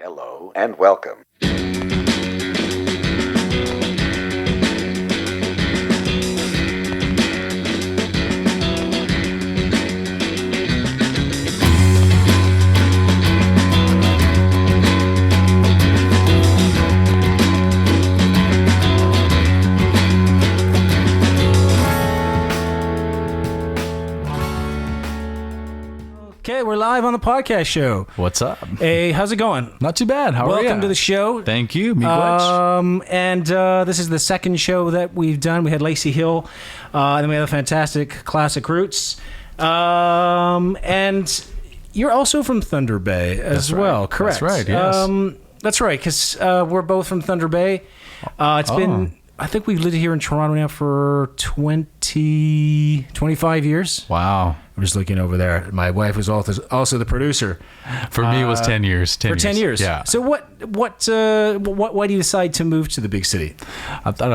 Hello and welcome. Okay, we're live on the podcast show. What's up? Hey, how's it going? Not too bad. How are you? Welcome to the show. Thank you. Miigwech. And this is the second show that we've done. We had Lacey Hill, and then we had the fantastic Classic Roots. And you're also from Thunder Bay as well, correct? That's right, yes. That's right, because we're both from Thunder Bay. It's been, I think we've lived here in Toronto now for 25 years. Wow. I'm just looking over there. My wife was also the producer. For me, it was 10 years. 10 years. Yeah. So why do you decide to move to the big city? I thought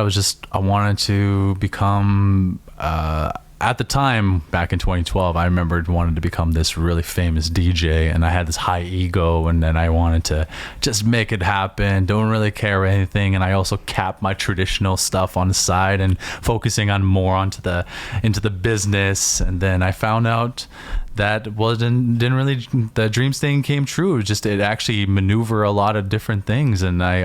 I wanted to become, at the time, back in 2012, I remembered wanting to become this really famous DJ, and I had this high ego, and then I wanted to just make it happen, don't really care about anything, and I also capped my traditional stuff on the side and focusing on more into the business, and then I found out that the dreams thing came true. It actually maneuver a lot of different things, and I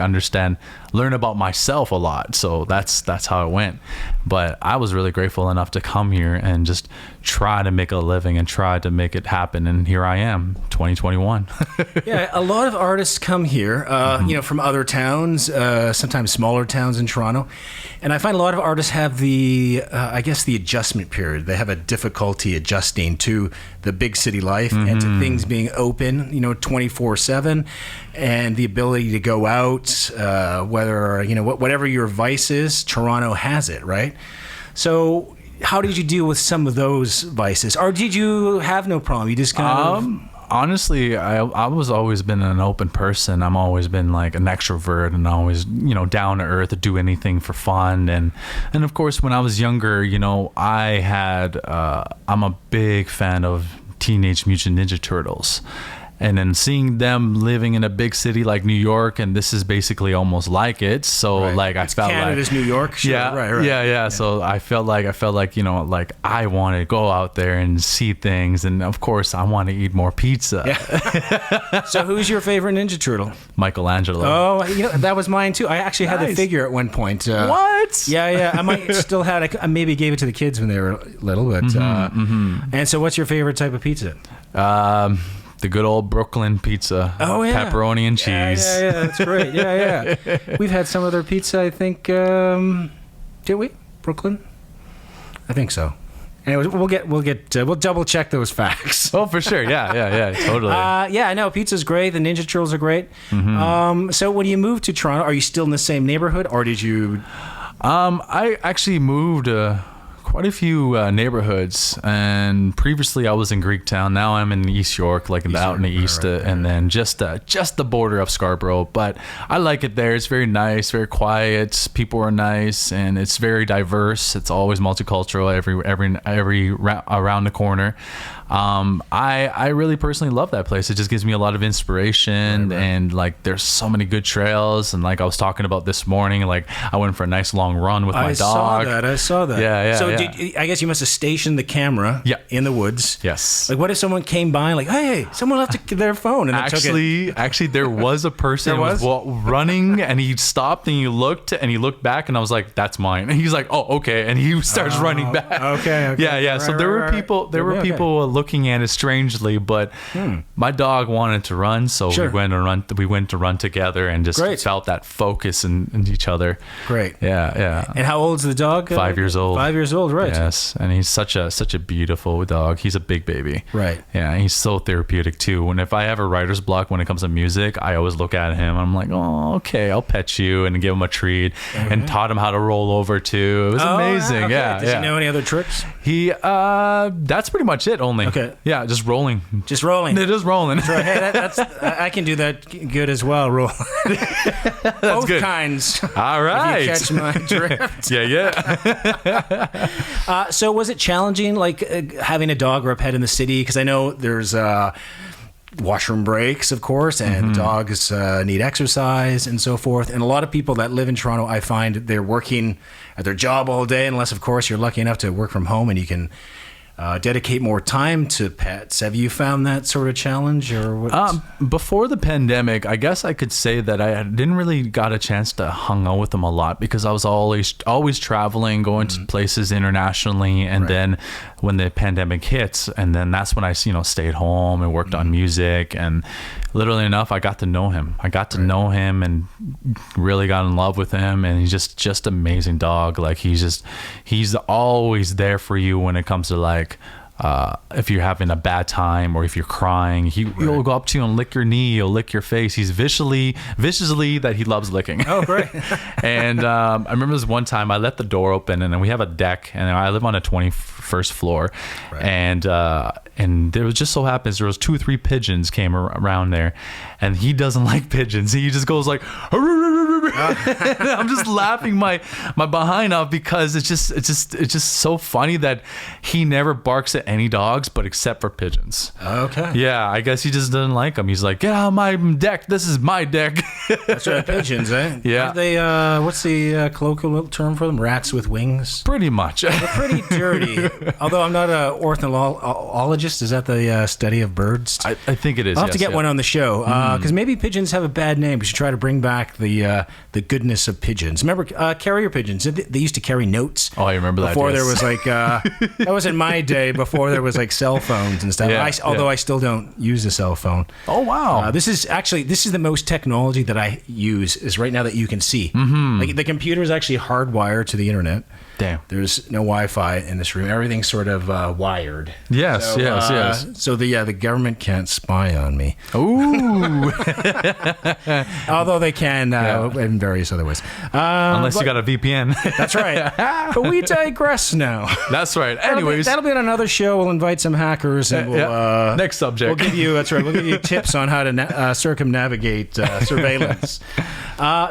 learn about myself a lot. So that's how it went. But I was really grateful enough to come here and just try to make a living and try to make it happen. And here I am, 2021. Yeah, a lot of artists come here, from other towns, sometimes smaller towns in Toronto. And I find a lot of artists have the adjustment period. They have a difficulty adjusting to the big city life and to things being open, 24/7, and the ability to go out, whatever your vice is, Toronto has it, right? So how did you deal with some of those vices? Or did you have no problem? You just kind of... Honestly, I was always been an open person. I'm always been like an extrovert and always, down to earth to do anything for fun. And of course, when I was younger, I'm a big fan of Teenage Mutant Ninja Turtles. And then seeing them living in a big city like New York, and this is basically almost like it. So right. I felt Canada's New York. Sure. Yeah, right. Yeah. So I felt like I want to go out there and see things, and of course I want to eat more pizza. Yeah. So who's your favorite Ninja Turtle? Michelangelo. Oh, that was mine too. I actually had the figure at one point. What? Yeah. I might still had it. I maybe gave it to the kids when they were little, but. And so, what's your favorite type of pizza? The good old Brooklyn pizza. Oh, yeah. Pepperoni and cheese. Yeah, that's great. Yeah. We've had some of their pizza, I think. Did we? Brooklyn? I think so. Anyways, we'll double check those facts. Oh, for sure. Yeah, totally. I know. Pizza's great. The Ninja Turtles are great. So when you moved to Toronto, are you still in the same neighborhood, or did you... I actually moved quite a few neighborhoods, and previously I was in Greektown. Now I'm in East York, out in the east, and then just the border of Scarborough. But I like it there. It's very nice, very quiet. People are nice, and it's very diverse. It's always multicultural every around the corner. I really personally love that place. It just gives me a lot of inspiration, right. And there's so many good trails. And I was talking about this morning, I went for a nice long run with my dog. I saw that. Yeah. So I guess you must have stationed the camera in the woods. Yes. What if someone came by and hey, someone left their phone and actually there was a person who was running, and he stopped and he looked back, and I was like, that's mine. And he's like, oh, okay. And he starts running back. Okay. Yeah. So there were people looking at it strangely, but my dog wanted to run, so sure. we went to run together and just felt that focus in each other. Great. Yeah. And how old's the dog? 5 years old. 5 years old, right. Yes, and he's such a beautiful dog. He's a big baby. Right. Yeah, he's so therapeutic too. If I have a writer's block when it comes to music, I always look at him. I'm like, oh, okay, I'll pet you and give him a treat, and taught him how to roll over too. It was amazing. Okay. Yeah. Does he know any other tricks? That's pretty much it. Only. Okay. Yeah, just rolling. Just rolling. It is rolling. Hey, that's I can do that good as well. Roll. Both good. Kinds. All right. If you catch my drift. Yeah. So was it challenging, having a dog or a pet in the city? Because I know there's washroom breaks, of course, and dogs need exercise and so forth. And a lot of people that live in Toronto, I find they're working at their job all day, unless, of course, you're lucky enough to work from home and you can dedicate more time to pets. Have you found that sort of challenge, or what? Before the pandemic, I guess I could say that I didn't really got a chance to hang out with them a lot because I was always traveling, going to places internationally, and then when the pandemic hits, and then that's when I stayed home and worked on music, and literally enough, I got to know him. I got to know him and really got in love with him, and he's just amazing dog. Like he's always there for you when it comes to like if you're having a bad time or if you're crying, he'll go up to you and lick your knee, he'll lick your face. He's viciously that he loves licking. Oh, great. And I remember this one time I let the door open, and then we have a deck, and I live on a 21st floor, and there was just so happens there was 2 or 3 pigeons came around there, and he doesn't like pigeons. He just goes like and I'm just laughing my behind off because it's just so funny that he never barks at any dogs but except for pigeons. Okay. Yeah, I guess he just doesn't like them. He's like, get out of my deck. This is my deck. That's right, pigeons, eh? Yeah. Aren't they, what's the colloquial term for them? Rats with wings? Pretty much. They're pretty dirty. Although I'm not an ornithologist. Is that the study of birds? I think it is. I'll have to get one on the show because maybe pigeons have a bad name. We should try to bring back the goodness of pigeons. Remember carrier pigeons? They used to carry notes. Oh, I remember that. Before there was like that was in my day. Before there was like cell phones and stuff. Yeah, although I still don't use a cell phone. Oh wow! This is the most technology that I use is right now that you can see. Like the computer is actually hardwired to the internet. Damn. There's no Wi-Fi in this room. Everything's sort of wired. Yes, so, yes. So the government can't spy on me. Ooh. Although they can in various other ways. Unless you got a VPN. That's right. But we digress now. That's right. Anyways. That'll be on another show. We'll invite some hackers and we'll... Next subject. We'll give you tips on how to circumnavigate surveillance.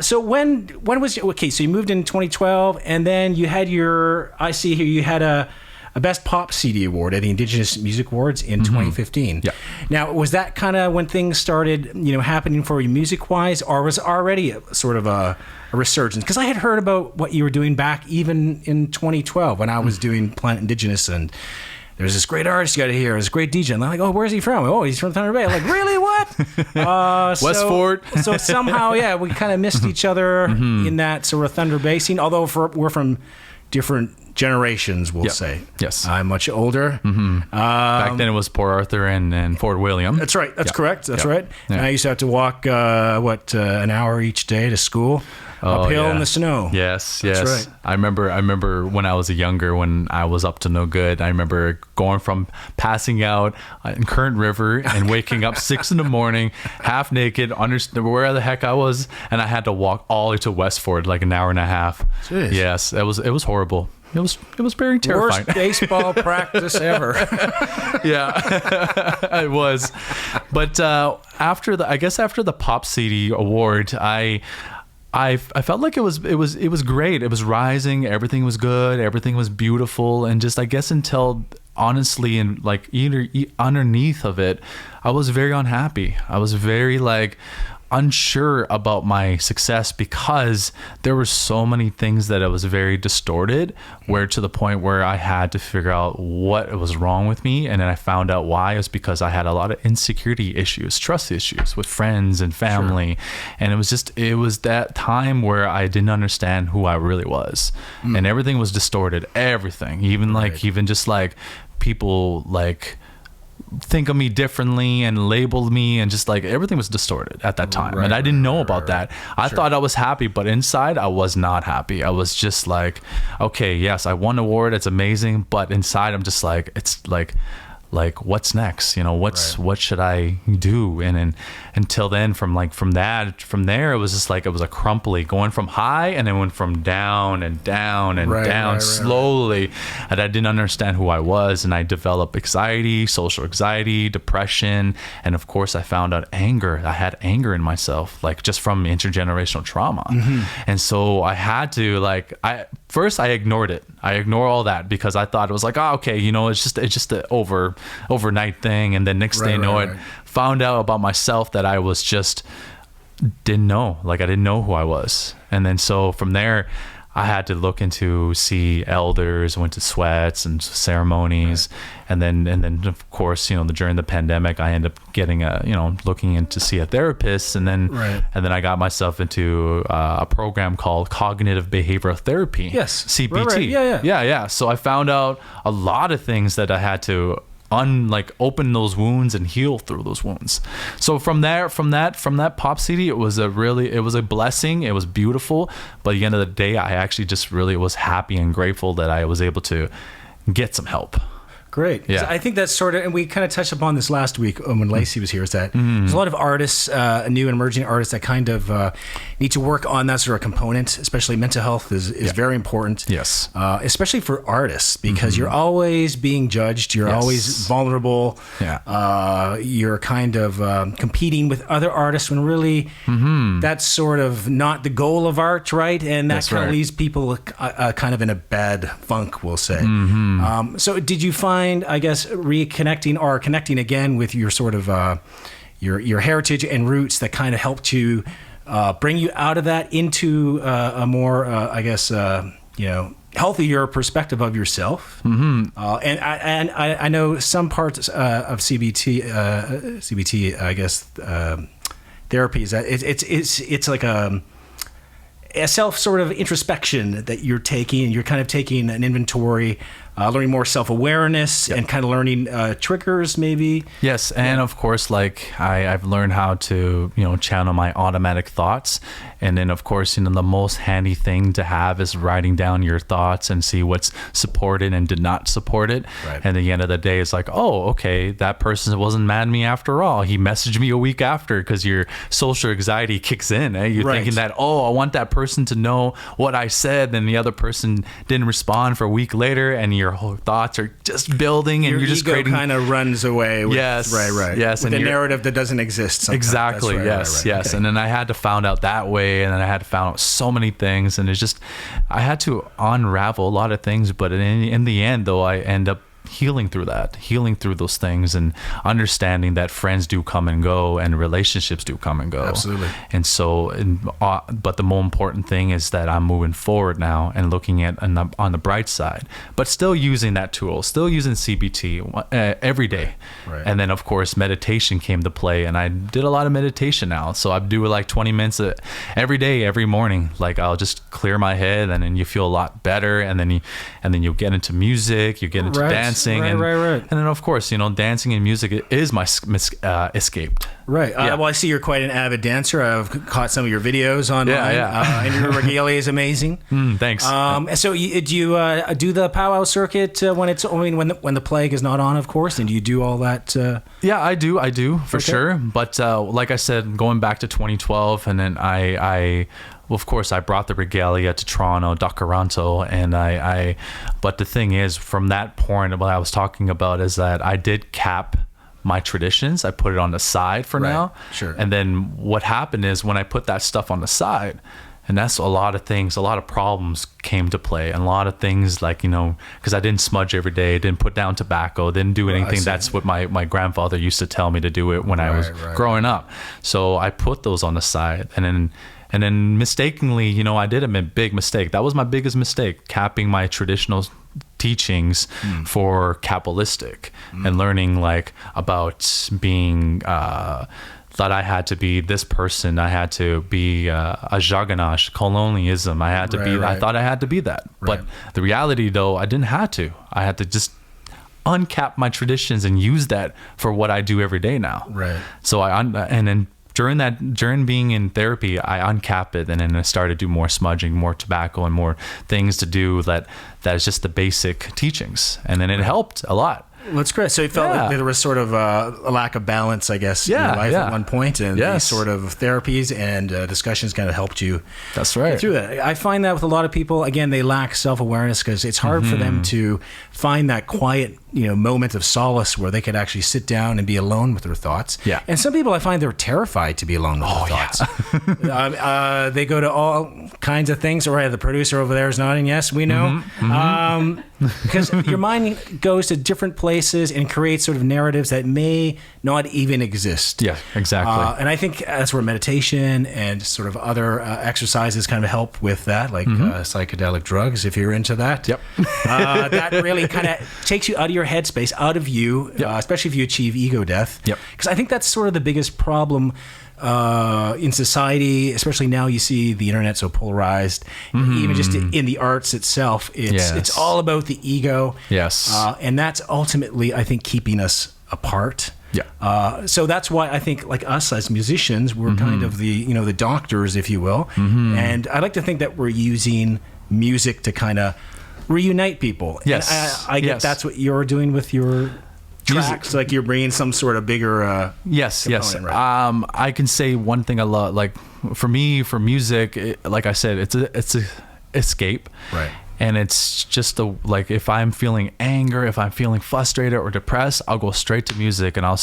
So when was... Okay, so you moved in 2012 and then you had I see here you had a Best Pop CD Award at the Indigenous Music Awards in 2015. Yeah. Now, was that kind of when things started, happening for you music-wise, or was already sort of a resurgence? Because I had heard about what you were doing back even in 2012 when I was doing Planet Indigenous, and there's this great artist you got to hear, this great DJ. And they're like, oh, where's he from? Oh, he's from Thunder Bay. I'm like, really? What? Westford. So somehow, we kind of missed each other in that sort of Thunder Bay scene, although we're from different generations, we'll say. Yes. I'm much older. Back then it was Port Arthur and Fort William. That's right. That's correct. That's right. Yeah. And I used to have to walk, an hour each day to school. Uphill in the snow. Yes. That's right. I remember when I was younger, when I was up to no good. I remember going from passing out in Current River and waking up 6 a.m, half naked, where the heck I was, and I had to walk all the way to Westford, like an hour and a half. Jeez. Yes, it was horrible. It was very terrifying. Worst baseball practice ever. Yeah, it was. But after the Pop CD Award, I felt like it was great. It was rising. Everything was good. Everything was beautiful. And just, I guess, until honestly, and like underneath of it, I was very unhappy. I was very unsure about my success because there were so many things that it was very distorted, where to the point where I had to figure out what was wrong with me. And then I found out why. It was because I had a lot of insecurity issues, trust issues with friends and family. Sure. And it was that time where I didn't understand who I really was. And everything was distorted. Everything, even people think of me differently and labeled me, and just everything was distorted at that time. And I didn't know about that. I thought I was happy, but inside I was not happy. I was just okay, yes, I won an award, it's amazing, but inside I'm just it's what's next? What should I do? And until then, from there, it was just it was a crumbly, going from high and then went from down and down and down slowly. And I didn't understand who I was, and I developed anxiety, social anxiety, depression, and of course I found out anger. I had anger in myself, just from intergenerational trauma. And so I had to first I ignored it. I ignore all that because I thought it was like, oh, okay, you know, it's just an overnight thing. And then next thing you know, I found out about myself that I was just didn't know. Like I didn't know who I was. And then so from there, I had to look into see elders, went to sweats and ceremonies, and then of course, you know, during the pandemic, I ended up getting looking in to see a therapist, and then I got myself into a program called cognitive behavioral therapy. Yes, CBT. Yeah. So I found out a lot of things that I had to open those wounds and heal through those wounds. So from that pop CD, it was a blessing. It was beautiful, but at the end of the day, I actually just really was happy and grateful that I was able to get some help. Great. Yeah. I think that's sort of, and we kind of touched upon this last week when Lacey was here, is that there's a lot of artists, new and emerging artists that kind of need to work on that sort of component, especially mental health is very important. Yes. Especially for artists, because you're always being judged. You're always vulnerable. Yeah. You're kind of competing with other artists when really that's sort of not the goal of art, right? And that kind of leaves people kind of in a bad funk, we'll say. So did you find, I guess, reconnecting or connecting again with your sort of your heritage and roots that kind of helped you bring you out of that into a more, I guess, healthier perspective of yourself? And I know some parts of CBT, I guess, therapy is that it's like a self sort of introspection that you're taking, and you're kind of taking an inventory, learning more self-awareness and kind of learning triggers maybe. Yes. And of course, like I've learned how to, channel my automatic thoughts. And then of course, the most handy thing to have is writing down your thoughts and see what's supported and did not support it. Right. And at the end of the day, it's like, oh, okay, that person wasn't mad at me after all. He messaged me a week after, because your social anxiety kicks in. You're thinking that, oh, I want that person to know what I said. Then the other person didn't respond for a week later, and your whole thoughts are just building, and you're just creating, kind of runs away with, yes, with and the narrative that doesn't exist sometimes. Exactly. Yes. Okay. And then I had to find out that way, and then I had to find out so many things, and it's just, I had to unravel a lot of things, but in the end though, I end up healing through those things, and understanding that friends do come and go, and relationships do come and go. Absolutely. And so, but the more important thing is that I'm moving forward now and looking at on the bright side, but still using that tool, still using CBT every day. Right. And then of course meditation came to play, and I did a lot of meditation now. So I do like 20 minutes every day, every morning. Like I'll just clear my head, and then you feel a lot better, and then you'll get into music, you get into dancing. And then of course, dancing and music is my escape. Right. Well, I see you're quite an avid dancer. I've caught some of your videos online. And your regalia is amazing. Thanks. So do you do the powwow circuit when the plague is not on, of course? And do you do all that? Yeah, I do for sure. But like I said, going back to 2012, and then well, of course, I brought the regalia to Toronto, Doctoranto, and but the thing is, from that point, what I was talking about is that I did cap my traditions. I put it on the side for now. Sure. And then what happened is, when I put that stuff on the side, and that's a lot of problems came to play, and a lot of things like, because I didn't smudge every day, didn't put down tobacco, didn't do anything. That's what my grandfather used to tell me to do it when I was growing up. So I put those on the side, and then mistakenly, I did a big mistake. That was my biggest mistake, capping my traditional teachings for Kabbalistic, and learning like about being thought I had to be this person. I had to be a Jaganash, colonialism. I had to be. I thought I had to be that. But the reality, though, I didn't have to. I had to just uncap my traditions and use that for what I do every day now. Right. So during being in therapy, I uncapped it, and then I started to do more smudging, more tobacco, and more things to do that is just the basic teachings, and then it helped a lot. Well, that's great. So you felt like there was sort of a lack of balance, I guess, in your life at one point, and these sort of therapies and discussions kind of helped you. That's right. Through that. I find that with a lot of people, again, they lack self-awareness, because it's hard for them to find that quiet moment of solace where they could actually sit down and be alone with their thoughts. Yeah. And some people, I find, they're terrified to be alone with their thoughts. They go to all kinds of things. All right, the producer over there is nodding. Yes, we know. Because your mind goes to different places and creates sort of narratives that may not even exist. Yeah, exactly. And I think that's where meditation and sort of other exercises kind of help with that, like psychedelic drugs, if you're into that. Yep. That really kind of takes you out of your headspace, out of you, especially if you achieve ego death. Yep. Because I think that's sort of the biggest problem in society, especially now. You see the internet so polarized, even just in the arts itself, it's all about the ego. Yes. And that's ultimately, I think, keeping us apart. Yeah. So that's why I think, like us as musicians, we're kind of the doctors, if you will. And I like to think that we're using music to kind of reunite people. Yes. And I get that's what you're doing with your tracks. Like you're bringing some sort of bigger yes. right? I can say one thing a lot. Like for me, for music, like I said, it's a escape. Right. And it's just like if I'm feeling anger, if I'm feeling frustrated or depressed, I'll go straight to music, and I'll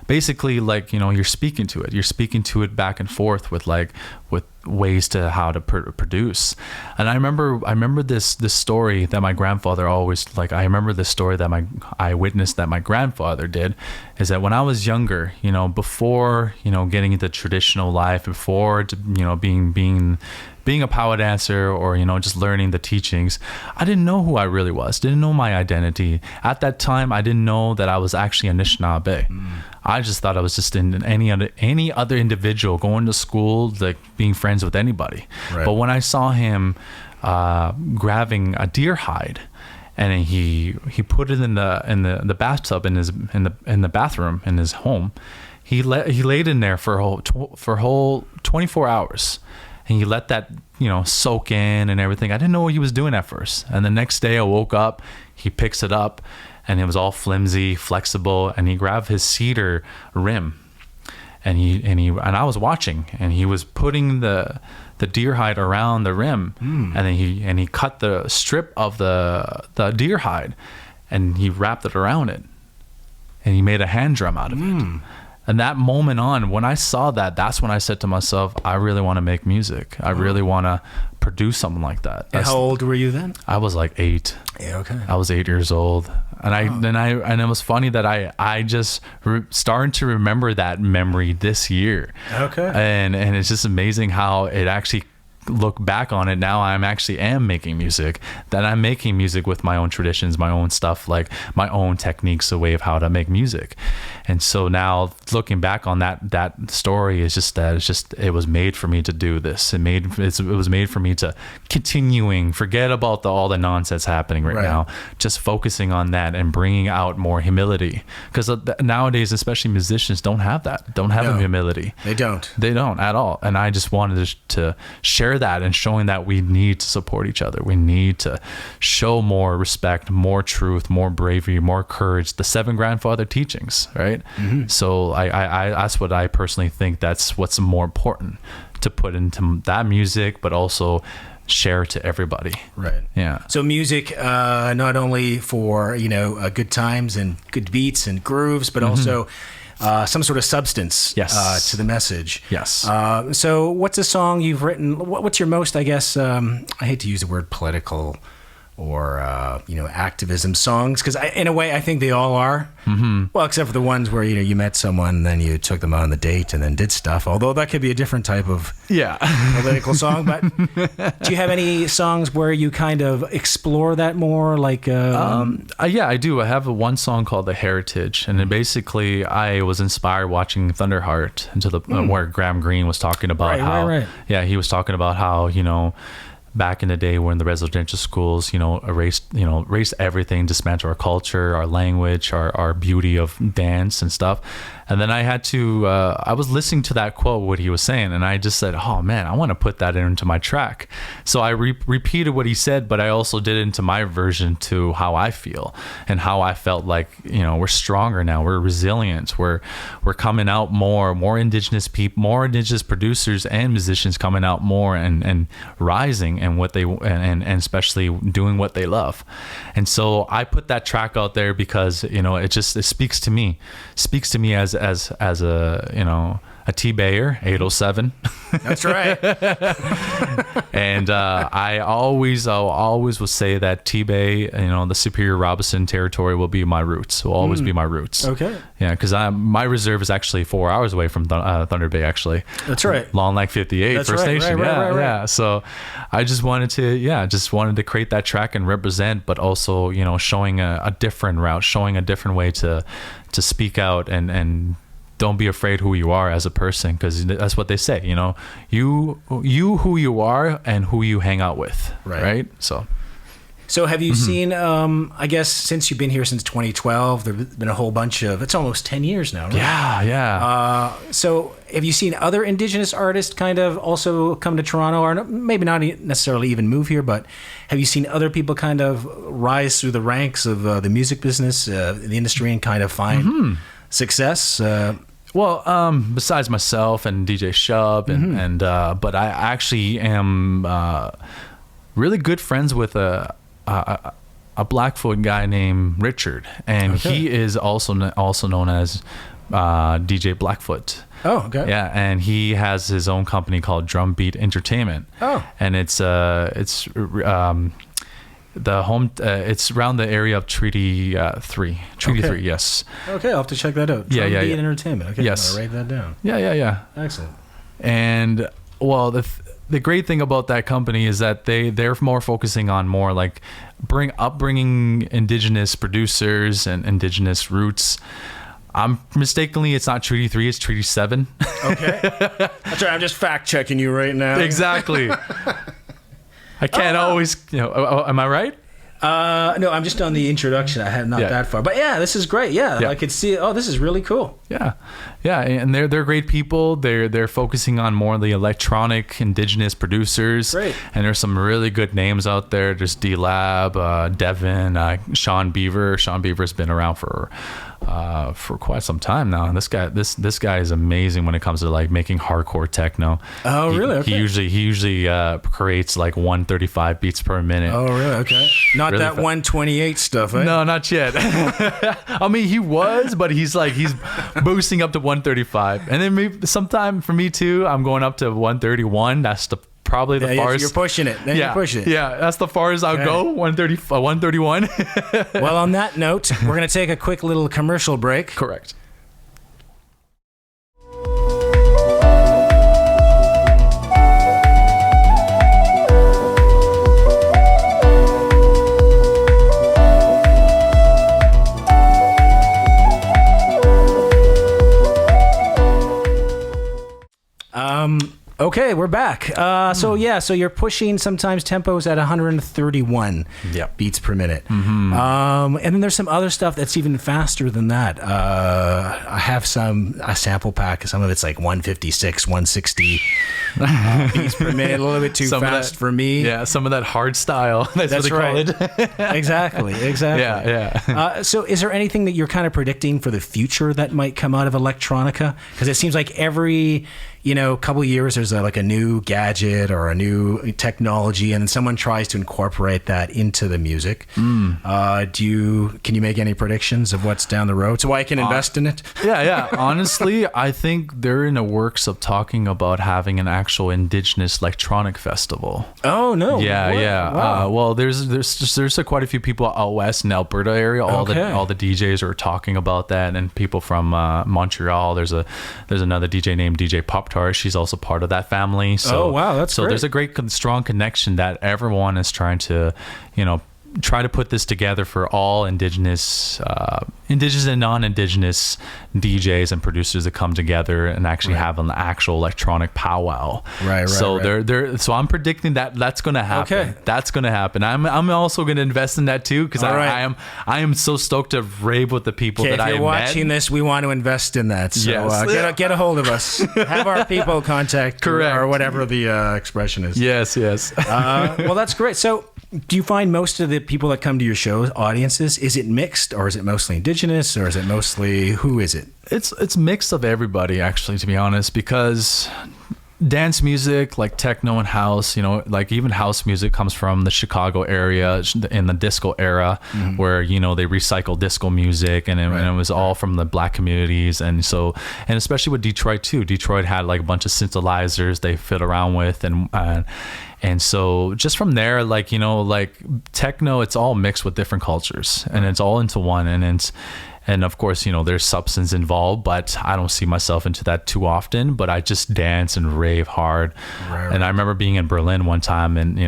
basically you're speaking to it. You're speaking to it back and forth with ways to how to produce. And I remember this story that my grandfather always I remember this story that I witnessed that my grandfather did, is that when I was younger, before getting into traditional life, before being a power dancer or just learning the teachings, I didn't know who I really was, didn't know my identity. At that time, I didn't know that I was actually Anishinaabe. I just thought I was just any other individual going to school, like being friends with anybody. Right. But when I saw him grabbing a deer hide, and he put it in the bathtub in the bathroom in his home, he laid in there for a whole 24 hours. And he let that, soak in and everything. I didn't know what he was doing at first. And the next day I woke up, he picks it up, and it was all flimsy, flexible, and he grabbed his cedar rim. And I was watching, and he was putting the deer hide around the rim, and then he cut the strip of the deer hide, and he wrapped it around it, and he made a hand drum out of it. And that moment on, when I saw that, that's when I said to myself, I really want to make music. I really want to produce something like that. And how old were you then? I was like 8. Yeah, okay. I was 8 years old. And and it was funny that I just started to remember that memory this year. Okay. And it's just amazing how it actually look back on it now. I'm making music, that I'm making music with my own traditions, my own stuff, like my own techniques, a way of how to make music. And so now looking back on that story is just that it was made for me to do this. It was made for me to forget about all the nonsense happening right now, just focusing on that and bringing out more humility, because nowadays especially musicians don't have humility. They don't at all. And I just wanted to share that, and showing that we need to support each other. We need to show more respect, more truth, more bravery, more courage, the 7 grandfather teachings, right? So I that's what I personally think, that's what's more important to put into that music, but also share to everybody. Right. Yeah. So music, not only for good times and good beats and grooves, but also some sort of substance to the message. Yes. So what's a song you've written? What's your most, I guess, I hate to use the word political or, activism songs, because in a way I think they all are. Well, except for the ones where, you met someone, then you took them out on the date and then did stuff, although that could be a different type of political song. But do you have any songs where you kind of explore that more? Like, yeah, I do. I have one song called The Heritage, and then basically I was inspired watching Thunderheart, into the where Graham Greene was talking about he was talking about how, back in the day when the residential schools, erased everything, dismantled our culture, our language, our beauty of dance and stuff. And then I had to, I was listening to that quote, what he was saying, and I just said, oh man, I want to put that into my track. So I repeated what he said, but I also did it into my version to how I feel and how I felt like, we're stronger now, we're resilient, we're coming out more indigenous people, more indigenous producers and musicians coming out more and rising. and what they and especially doing what they love. And so I put that track out there because, you know, it speaks to me as a, you know, a T-Bayer 807. That's right. And I always will say that T-Bay, you know, the Superior Robinson territory will be my roots. Will always be my roots. Okay. Yeah, because my reserve is actually 4 hours away from Thunder Bay. Actually. That's right. Long Lake 58 That's First right, Nation. right. Yeah. So I just wanted to create that track and represent, but also, you know, showing a different route, showing a different way to speak out and don't be afraid who you are as a person, because that's what they say, you know, you who you are and who you hang out with, right? So have you seen, I guess since you've been here since 2012, there's been a whole bunch of, it's almost 10 years now, right? Yeah. So have you seen other Indigenous artists kind of also come to Toronto, or maybe not necessarily even move here, but have you seen other people kind of rise through the ranks of the music business, the industry, and kind of find success? Well, besides myself and DJ Shub, and but I actually am really good friends with a Blackfoot guy named Richard, and he is also known as DJ Blackfoot. Oh, okay. Yeah, and he has his own company called Drumbeat Entertainment. Oh, and it's around the area of Treaty 3. Treaty 3, yes. Okay, I'll have to check that out. Yeah. Entertainment. Okay, yes. I'm gonna write that down. Yeah. Excellent. And well, the great thing about that company is that they're more focusing on more like upbringing Indigenous producers and Indigenous roots. It's not Treaty 3, it's Treaty 7. Okay. That's right, I'm just fact checking you right now. Exactly. I can't always, you know, am I right? No, I'm just on the introduction. I have not that far, but yeah, this is great. Yeah, I could see. Oh, this is really cool. Yeah, and they're great people. They're focusing on more of the electronic Indigenous producers. Great. And there's some really good names out there. There's D-Lab, Devin, Sean Beaver. Sean Beaver's been around for quite some time now. And this guy is amazing when it comes to like making hardcore techno. Oh, really? Okay. He usually creates like 135 beats per minute. Oh, really? Okay. Not really that 128 stuff, eh? No, not yet. I mean, he was, but he's boosting up to 135, and then maybe sometime for me too, I'm going up to 131. That's probably the farthest. You're pushing it. You're pushing it. Yeah, that's the farthest I'll go. 131. Well, on that note, we're gonna take a quick little commercial break. Correct. Okay, we're back. So you're pushing sometimes tempos at 131 beats per minute. And then there's some other stuff that's even faster than that. I have a sample pack. Some of it's like 156, 160 beats per minute. A little bit too fast for me. Yeah, some of that hard style. That's what they call it. Exactly. Yeah. So is there anything that you're kind of predicting for the future that might come out of Electronica? Because it seems like every couple of years there's a new gadget or a new technology, and then someone tries to incorporate that into the music. Can you make any predictions of what's down the road so I can invest in it? Yeah. Honestly, I think they're in the works of talking about having an actual Indigenous electronic festival. Oh no! Yeah. Wow. Well, there's quite a few people out west in Alberta area. All the DJs are talking about that, and people from Montreal. There's another DJ named DJ Pop Tart. She's also part of that family. So, that's great. There's a great strong connection that everyone is trying to, try to put this together for all Indigenous and non-Indigenous DJs and producers to come together and actually have an actual electronic powwow. So I'm predicting that's going to happen. Okay. That's going to happen. I'm also going to invest in that too, because I am so stoked to rave with the people that I met. If you're watching this, we want to invest in that. So get a hold of us. Have our people contact. Correct. Or whatever the expression is. Yes. Well, that's great. So do you find most of the people that come to your shows, audiences, is it mixed, or is it mostly Indigenous, or is it mostly, who is it? It's mixed of everybody, actually, to be honest, because dance music like techno and house, like even house music comes from the Chicago area in the disco era, where they recycle disco music, and it was all from the black communities. And especially with Detroit too. Detroit had like a bunch of synthesizers they fit around with, and so just from there, like like techno, it's all mixed with different cultures, and it's all into one. And of course, there's substance involved, but I don't see myself into that too often. But I just dance and rave hard. Right. And I remember being in Berlin one time, and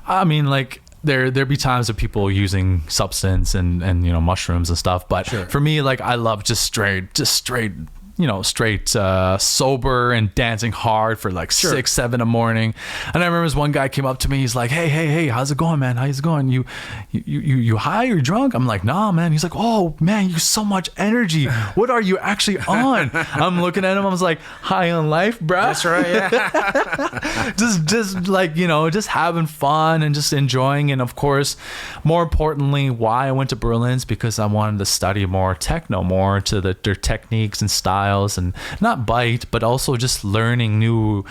I mean, like there'd be times of people using substance and mushrooms and stuff. But for me, like I love just straight sober and dancing hard for like 6, 7 in the morning. And I remember this one guy came up to me. He's like, hey, how's it going, man? How's it going? You high or drunk? I'm like, nah, man. He's like, oh man, you so much energy. What are you actually on? I'm looking at him. I was like, high on life, bro. That's right. Yeah. just like, just having fun and just enjoying. And of course, more importantly, why I went to Berlin's because I wanted to study more techno, more to their techniques and styles, and not bite, but also just learning new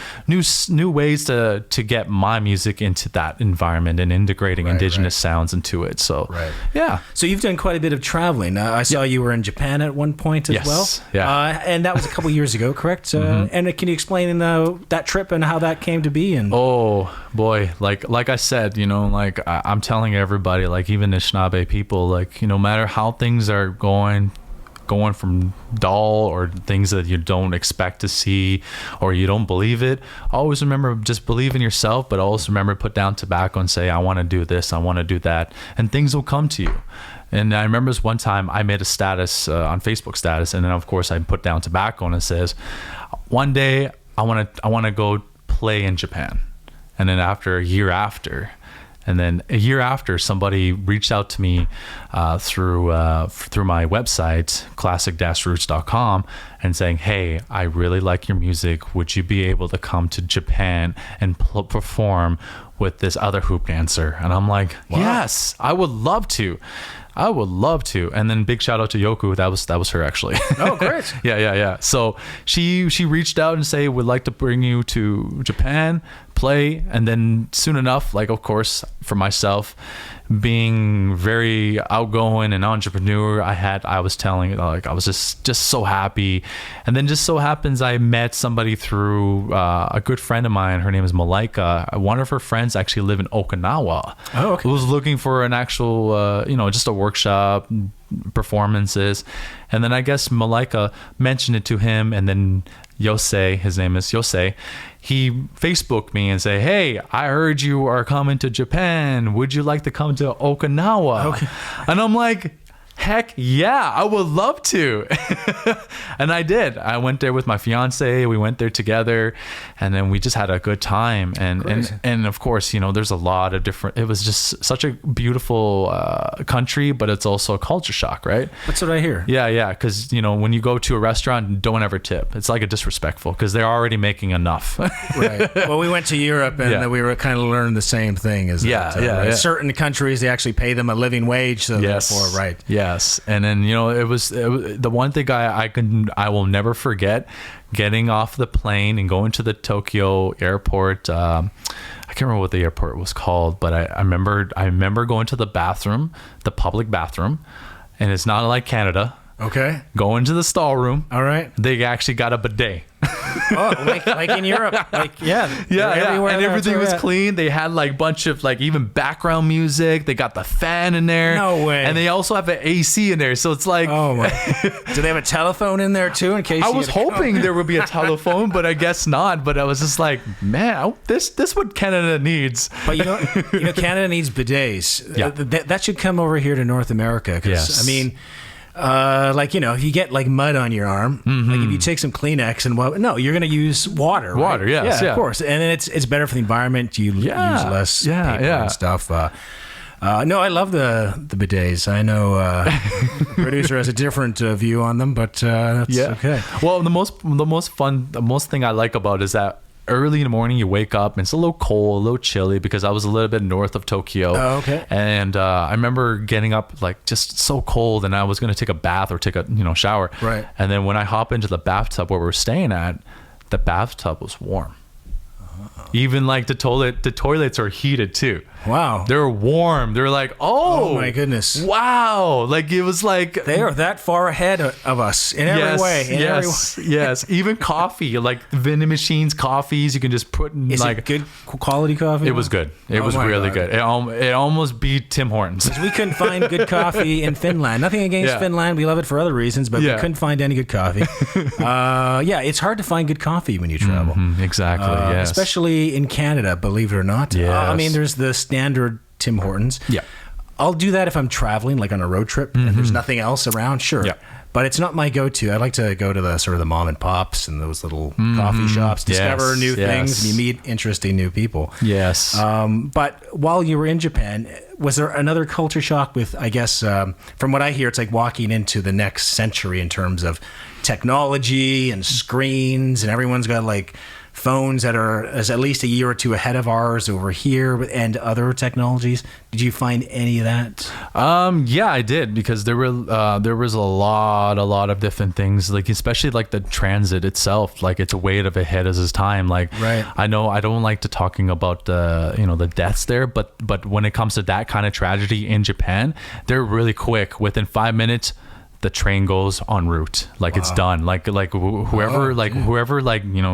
ways to get my music into that environment and integrating indigenous sounds into it. So yeah. So you've done quite a bit of traveling. I saw you were in Japan at one point as well. Yeah. And that was a couple years ago, correct? And can you explain that trip and how that came to be? And oh boy, like I said, like I'm telling everybody, like even Anishinaabe people, like no matter how things are going from dull or things that you don't expect to see or you don't believe it, always remember, just believe in yourself, but always remember, put down tobacco and say, I want to do this, I want to do that, and things will come to you. And I remember this one time I made a status on Facebook status, and then of course I put down tobacco, and it says, one day I want to go play in Japan. And then a year after, somebody reached out to me through my website, classic-roots.com, and saying, hey, I really like your music. Would you be able to come to Japan and perform with this other hoop dancer? And I'm like, wow. Yes, I would love to. And then big shout out to Yoku. That was her actually. Oh, great. Yeah. So she reached out and say, would like to bring you to Japan, play. And then soon enough, like of course for myself, being very outgoing and entrepreneur, I was telling, like I was just so happy. And then just so happens I met somebody through a good friend of mine. Her name is Malaika. One of her friends actually live in Okinawa. Oh, okay. Who was looking for an actual just a workshop, performances. And then I guess Malaika mentioned it to him, and then Yosei, his name is Yosei, he Facebooked me and say, hey, I heard you are coming to Japan. Would you like to come to Okinawa? Okay. And I'm like, heck yeah, I would love to. And I did. I went there with my fiance. We went there together, and then we just had a good time. And of course, there's a lot of different, it was just such a beautiful country, but it's also a culture shock, right? That's what I hear. Yeah. Because, when you go to a restaurant, don't ever tip. It's like a disrespectful because they're already making enough. Right. Well, we went to Europe, and we were kind of learning the same thing. Certain countries, they actually pay them a living wage. So therefore, right. Yes. And then, it was the one thing I will never forget, getting off the plane and going to the Tokyo airport. I can't remember what the airport was called, but I remember going to the bathroom, the public bathroom, and it's not like Canada. Okay. Go into the stall room. All right. They actually got a bidet. Oh, like in Europe. Yeah. And everything was clean. They had like bunch of like even background music. They got the fan in there. No way. And they also have an AC in there. So it's like, oh my. Do they have a telephone in there too in case? I was hoping there would be a telephone, but I guess not. But I was just like, man, this what Canada needs. But Canada needs bidets. Yeah. That should come over here to North America. Yes. I mean, if you get like mud on your arm, like if you take some Kleenex and you're going to use water. Water, right? yes, yeah, of course. And then it's better for the environment. You use less paper and stuff. No, I love the bidets. I know the producer has a different view on them, but that's okay. Well, the most thing I like about it is that early in the morning you wake up and it's a little cold, a little chilly, because I was a little bit north of Tokyo. Oh, okay. And I remember getting up like just so cold, and I was going to take a bath or take a shower. Right. And then when I hop into the bathtub where we're staying at, the bathtub was warm. Even like the toilets are heated too. Wow. They're warm. They're like, oh my goodness. Wow. Like it was like they are that far ahead of us in every way. Yes. Even coffee, like vending machines, coffees, you can just put in. Is like it good quality coffee? It was good. It was really good. It almost beat Tim Hortons. We couldn't find good coffee in Finland. Nothing against Finland. We love it for other reasons, but we couldn't find any good coffee. It's hard to find good coffee when you travel. Exactly. Yes. Especially in Canada, believe it or not. Yes. I mean, there's the standard Tim Hortons. Yeah. I'll do that if I'm traveling, like on a road trip, and there's nothing else around. Sure. Yeah. But it's not my go-to. I like to go to the sort of the mom and pops and those little coffee shops, discover new things, and you meet interesting new people. Yes. But while you were in Japan, was there another culture shock with, I guess, from what I hear, it's like walking into the next century in terms of technology and screens, and everyone's got like phones that are at least a year or two ahead of ours over here, and other technologies. Did you find any of that? Yeah, I did, because there was a lot of different things, like especially like the transit itself, like it's way ahead of its time. Like, right. I know I don't like to talking about the deaths there, but when it comes to that kind of tragedy in Japan, they're really quick. Within 5 minutes, the train goes en route, like it's done. Like whoever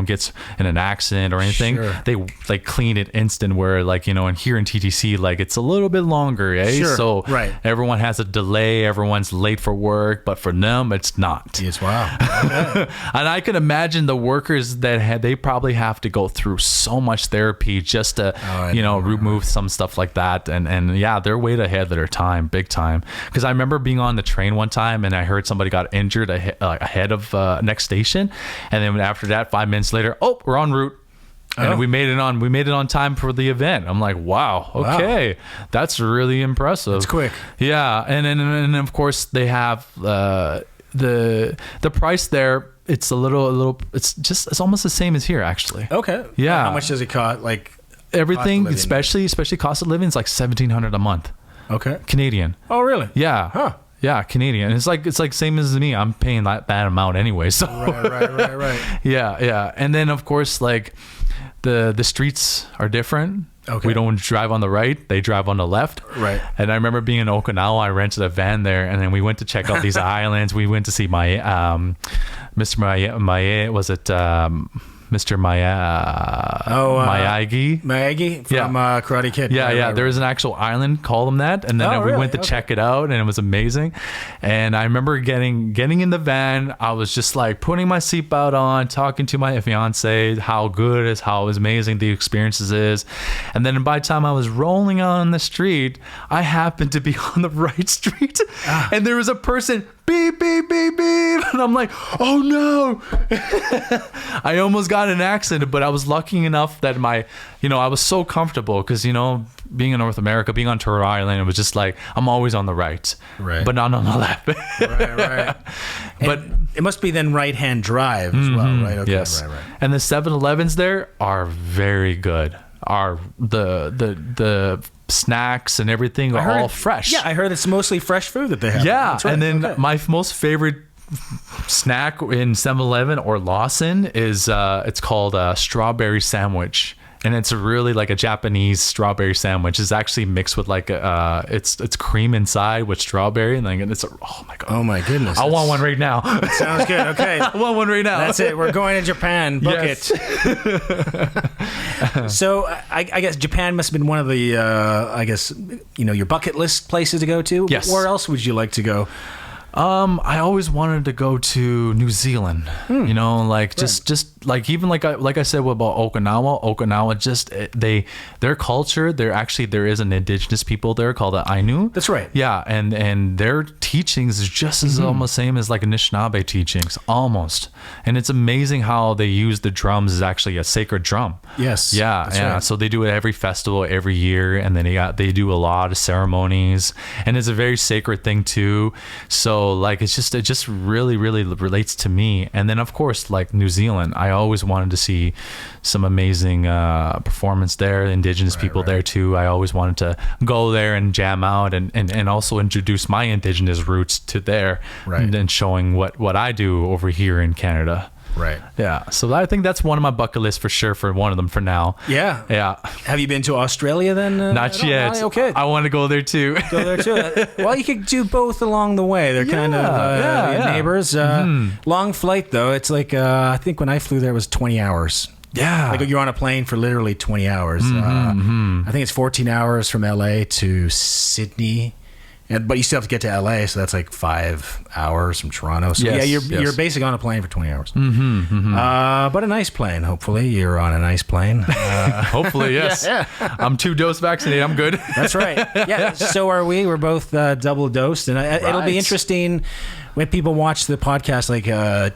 gets in an accident or anything, they like clean it instant. Where like and here in TTC, like it's a little bit longer, so everyone has a delay, everyone's late for work, but for them it's not. Yes, wow. Okay. And I can imagine the workers that they probably have to go through so much therapy just to remove some stuff like that, and yeah, they're way ahead of their time, big time. Because I remember being on the train one time and I heard somebody got injured ahead of next station, and then after that, 5 minutes later, we're en route, and we made it on time for the event. I'm like, wow, okay, that's really impressive. It's quick. Yeah, and of course they have the price there. It's it's almost the same as here, actually. Okay. Yeah. How much does it cost? Like everything, especially cost of living, is like $1,700 a month. Okay. Canadian. Oh, really? Yeah. Huh. Yeah, Canadian. It's like same as me. I'm paying that amount anyway. So right. Yeah. And then of course, like the streets are different. Okay. We don't drive on the right; they drive on the left. Right. And I remember being in Okinawa. I rented a van there, and then we went to check out these islands. We went to see Mr. Maya. Was it? Mr. Miyagi. Miyagi from Karate Kid. Yeah. There was an actual island, call them that, and then we went to check it out, and it was amazing. And I remember getting in the van. I was just like putting my seatbelt on, talking to my fiance how amazing the experiences is. And then by the time I was rolling out on the street, I happened to be on the right street, and there was a person. Beep, beep, beep, beep. And I'm like, oh no. I almost got in an accident, but I was lucky enough that I was so comfortable because, being in North America, being on Turtle Island, it was just like, I'm always on the right, but not on the left. Right. But it must be then right-hand drive as well, right? Okay, yes. Right. And the 7-Elevens there are very good. The snacks and everything are all fresh. Yeah, I heard it's mostly fresh food that they have. Yeah, That's right. And then my most favorite snack in 7-Eleven or Lawson is it's called a strawberry sandwich. And it's really like a Japanese strawberry sandwich. It's actually mixed with like it's cream inside with strawberry, and then it's oh my god. Oh my goodness. I want one right now. Sounds good. Okay. I want one right now. That's it. We're going to Japan. Book it. So I guess Japan must have been one of the your bucket list places to go to. Yes. Where else would you like to go? I always wanted to go to New Zealand, just like even like I said about Okinawa, just their culture, there is an indigenous people there called the Ainu. That's right. Yeah. And their teachings is just as almost same as like Anishinaabe teachings, almost. And it's amazing how they use the drums as actually a sacred drum. Yes. Yeah. Right. So they do it every festival every year. And then they do a lot of ceremonies, and it's a very sacred thing too. So like it just really relates to me. And then of course like New Zealand, I always wanted to see some amazing performance there, indigenous people there too. I always wanted to go there and jam out and also introduce my indigenous roots to there, and then showing what I do over here in Canada. Right. Yeah. So I think that's one of my bucket lists for sure, for one of them for now. Yeah. Yeah. Have you been to Australia then? Not yet. Okay. I want to go there too. Go there too. Well, you could do both along the way. They're kind of neighbors. Long flight though. It's like I think when I flew there it was 20 hours. Yeah. Like you're on a plane for literally 20 hours. I think it's 14 hours from LA to Sydney. But you still have to get to LA, so that's like 5 hours from Toronto. So you're basically on a plane for 20 hours. But a nice plane. Hopefully, you're on a nice plane. Hopefully, yes. Yeah. I'm 2 dose vaccinated. I'm good. That's right. Yeah. So are we. We're both double dosed, and it'll be interesting when people watch the podcast, like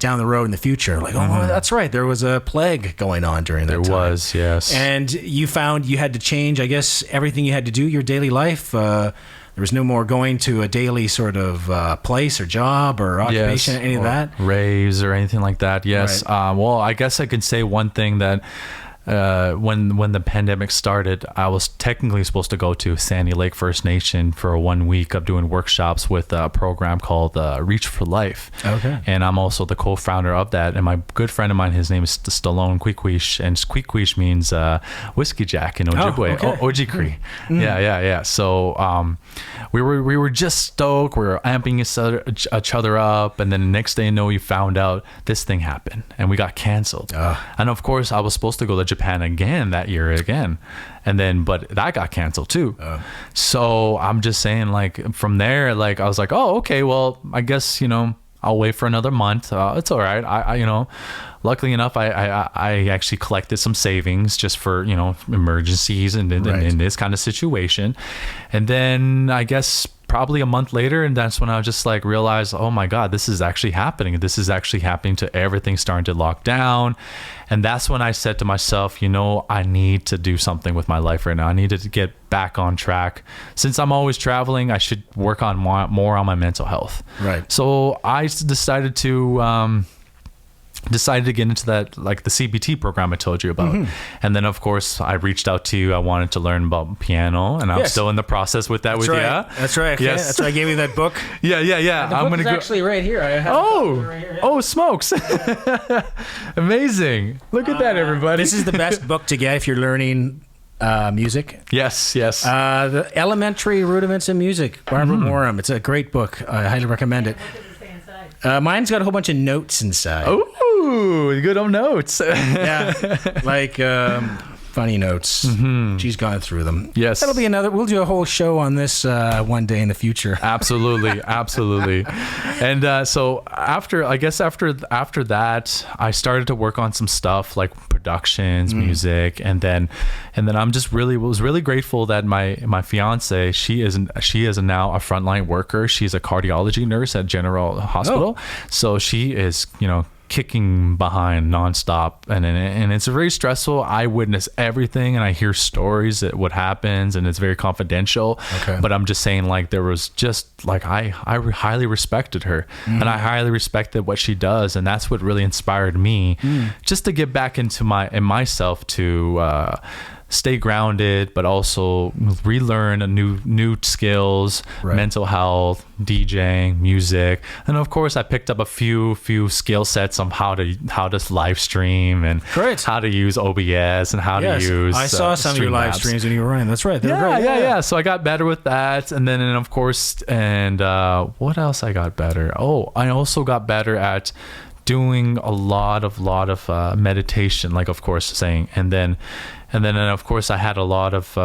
down the road in the future. Like, oh, that's right. There was a plague going on during that time. There was, yes. And you found you had to change, I guess, everything you had to do, your daily life. There was no more going to a daily sort of place or job or occupation, any of that? Raves or anything like that, yes. Right. Well, I guess I could say one thing that when the pandemic started, I was technically supposed to go to Sandy Lake First Nation for 1 week of doing workshops with a program called Reach for Life. Okay. And I'm also the co-founder of that. And my good friend of mine, his name is Stallone Quikwish, and Quikwish means whiskey jack in Ojibwe, Ojikri. Yeah. So we were just stoked. We were amping each other up, and then the next day, we found out this thing happened, and we got canceled. And of course, I was supposed to go to Japan again that year again, and then but that got canceled too. So I'm just saying, like, from there, like, I was like, oh, okay, well, I guess I'll wait for another month. It's all right. I luckily enough, I actually collected some savings just for emergencies and in this kind of situation. And then I guess probably a month later, and that's when I just like realized, oh my God, this is actually happening. This is actually happening to everything starting to lock down. And that's when I said to myself, I need to do something with my life right now. I needed to get back on track. Since I'm always traveling, I should work on more on my mental health. Right. So I decided to get into that, like the CBT program I told you about. And then of course I reached out to you. I wanted to learn about piano, and I'm still in the process with that. That's right. Okay. Yes. That's why I gave you that book. Yeah. The book is actually right here. I have right here. Oh, smokes. Amazing. Look at that, everybody. This is the best book to get if you're learning music. Yes. The Elementary Rudiments in Music, Barbara Morum. It's a great book. I highly recommend it. Mine's got a whole bunch of notes inside. Oh, good on notes. Yeah, like funny notes. She's gone through them. Yes. That'll be we'll do a whole show on this one day in the future. Absolutely. And so after that, I started to work on some stuff like productions, music, and then I'm just was really grateful that my fiance, she is now a frontline worker. She's a cardiology nurse at General Hospital. So she is, kicking behind nonstop, and it's very stressful. I witness everything, and I hear stories that what happens, and it's very confidential. Okay. But I'm just saying, like, there was just like I highly respected her, and I highly respected what she does, and that's what really inspired me just to get back into myself to stay grounded, but also relearn new skills, mental health, DJing, music, and of course I picked up a few skill sets on how to live stream and how to use OBS and how to use. I saw some of your live streams when you were running. That's right. Yeah. So I got better with that, and of course, what else I got better? Oh, I also got better at doing a lot of meditation, like, of course, saying, and then of course I had a lot of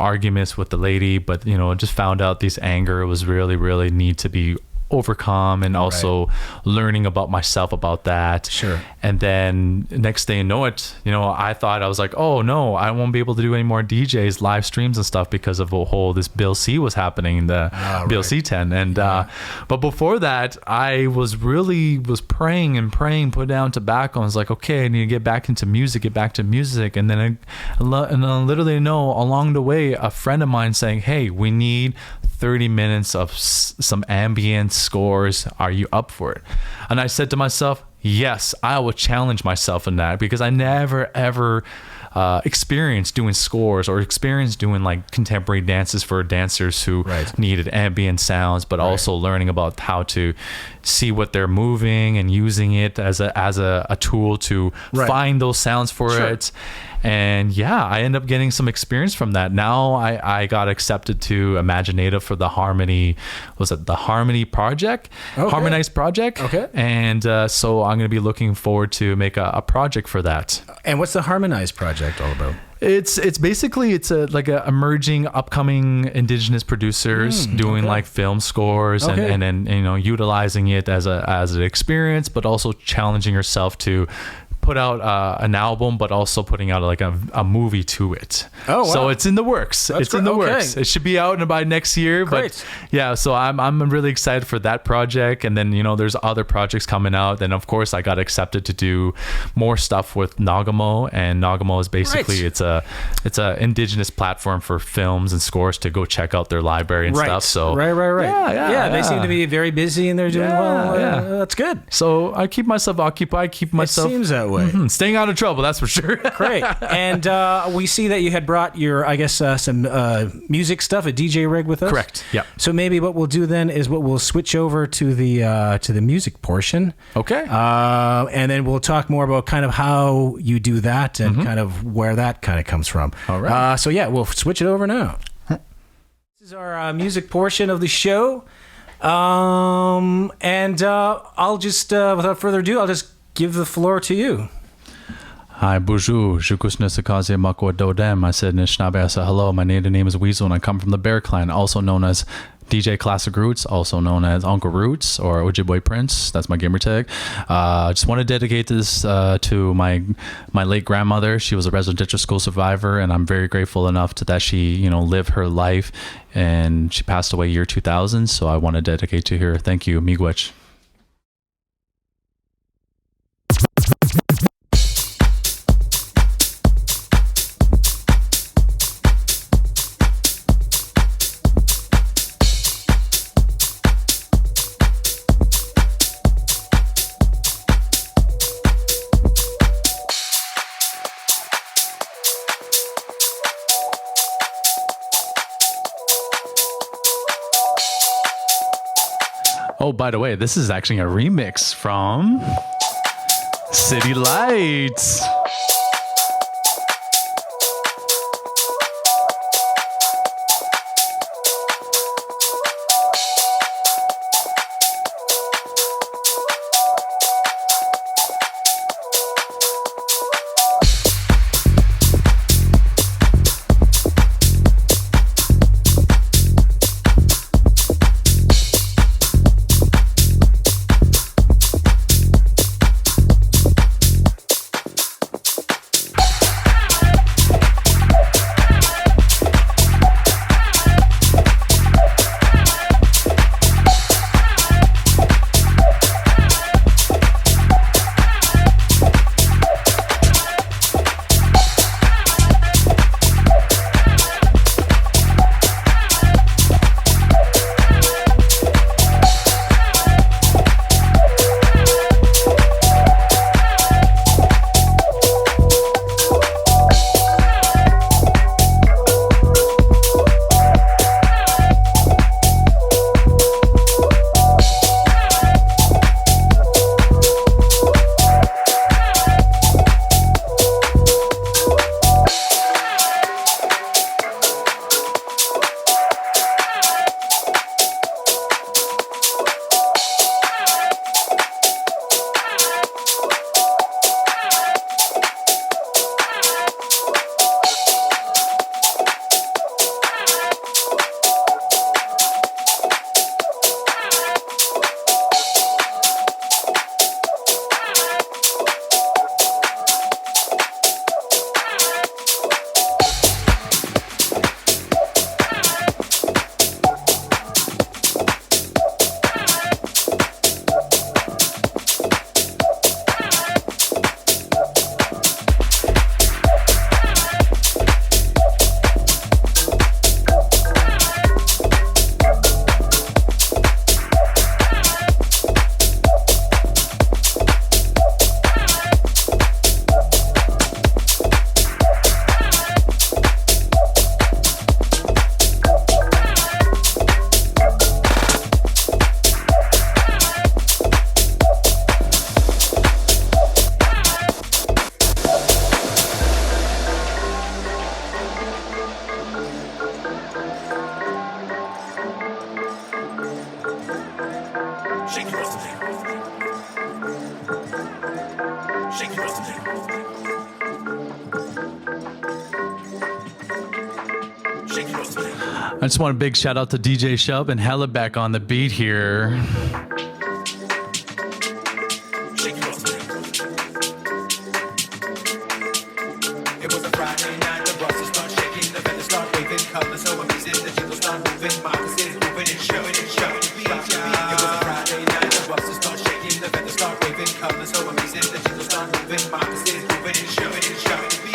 arguments with the lady, but just found out this anger was really need to be overcome, and also learning about myself about that. Sure. And then next thing you know it, I thought, I was like, oh no, I won't be able to do any more DJs live streams and stuff because of this Bill C was happening, the Bill C10. And but before that, I was praying, put down tobacco, and was like, okay, I need to get back into music. And then I literally along the way, a friend of mine saying, hey, we need 30 minutes of some ambient scores. Are you up for it? And I said to myself, yes, I will challenge myself in that, because I never ever experience doing scores or experience doing like contemporary dances for dancers who needed ambient sounds, but also learning about how to see what they're moving and using it as a tool to find those sounds for it. And yeah, I ended up getting some experience from that. Now I got accepted to Imaginative for the Harmony project, Harmonized project. Okay. And so I'm going to be looking forward to make a project for that. And what's the Harmonized project all about? It's basically like a emerging upcoming indigenous producers doing like film scores and then utilizing it as an experience, but also challenging yourself to put out an album, but also putting out like a movie to it. Oh, wow. So it's in the works. It's in the works. It should be out by next year. Great. But yeah, so I'm really excited for that project. And then there's other projects coming out. Then of course I got accepted to do more stuff with Nagamo, and Nagamo is basically it's a indigenous platform for films and scores to go check out their library and stuff. So right. Yeah, they seem to be very busy and they're doing well. Yeah, that's good. So I keep myself occupied. It seems that way. Staying out of trouble, that's for sure. Great. And we see that you had brought your, I guess, some music stuff, a DJ rig with us. Correct. Yeah. So maybe what we'll do then is we'll switch over to the music portion. Okay. And then we'll talk more about kind of how you do that and kind of where that kind of comes from. All right. So yeah, we'll switch it over now. This is our music portion of the show. And I'll just, without further ado, I'll just give the floor to you. Hi, bonjour. Je kusne sakaze makwa dodem. I said Nishnabasa. Hello, my native name is Weasel, and I come from the Bear Clan, also known as DJ Classic Roots, also known as Uncle Roots or Ojibwe Prince. That's my gamer tag. I just want to dedicate this to my late grandmother. She was a residential school survivor, and I'm very grateful enough that she lived her life, and she passed away year 2000. So I want to dedicate to her. Thank you, Miigwech. Oh, by the way, this is actually a remix from City Lights. I just want a big shout out to DJ Shub and Hella back on the beat here. It was a Friday night, the buses start shaking, the feathers start waving, colors so amazing, the jingles start moving, moccasins moving and showing and showing the beat. It was a Friday night, the buses start shaking, the feathers start waving, colors so amazing, the jingles start moving, moccasins moving and showing the beat.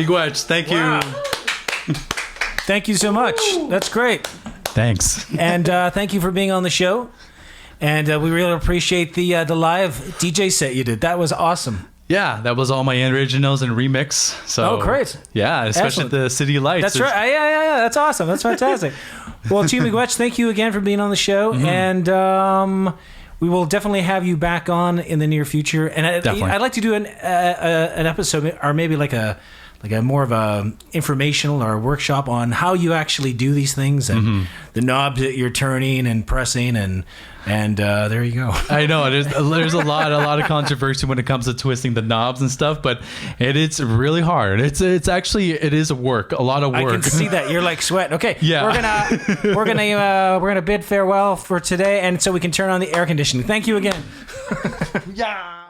Miigwech, thank you. Thank you so much. That's great. Thanks. And thank you for being on the show. And we really appreciate the live DJ set you did. That was awesome. Yeah, that was all my originals and remix. So, oh, great. Yeah, especially Excellent. the City Lights. That's right. Yeah. That's awesome. That's fantastic. Well, Chi Miigwech, thank you again for being on the show. And we will definitely have you back on in the near future. And I'd like to do an episode, or maybe like a more of a informational or a workshop on how you actually do these things and the knobs that you're turning and pressing and there you go. I know there's a lot of controversy when it comes to twisting the knobs and stuff, but it's really hard. It is a lot of work. I can see that you're like sweating. Okay, yeah. We're gonna bid farewell for today, and so we can turn on the air conditioning. Thank you again. Yeah.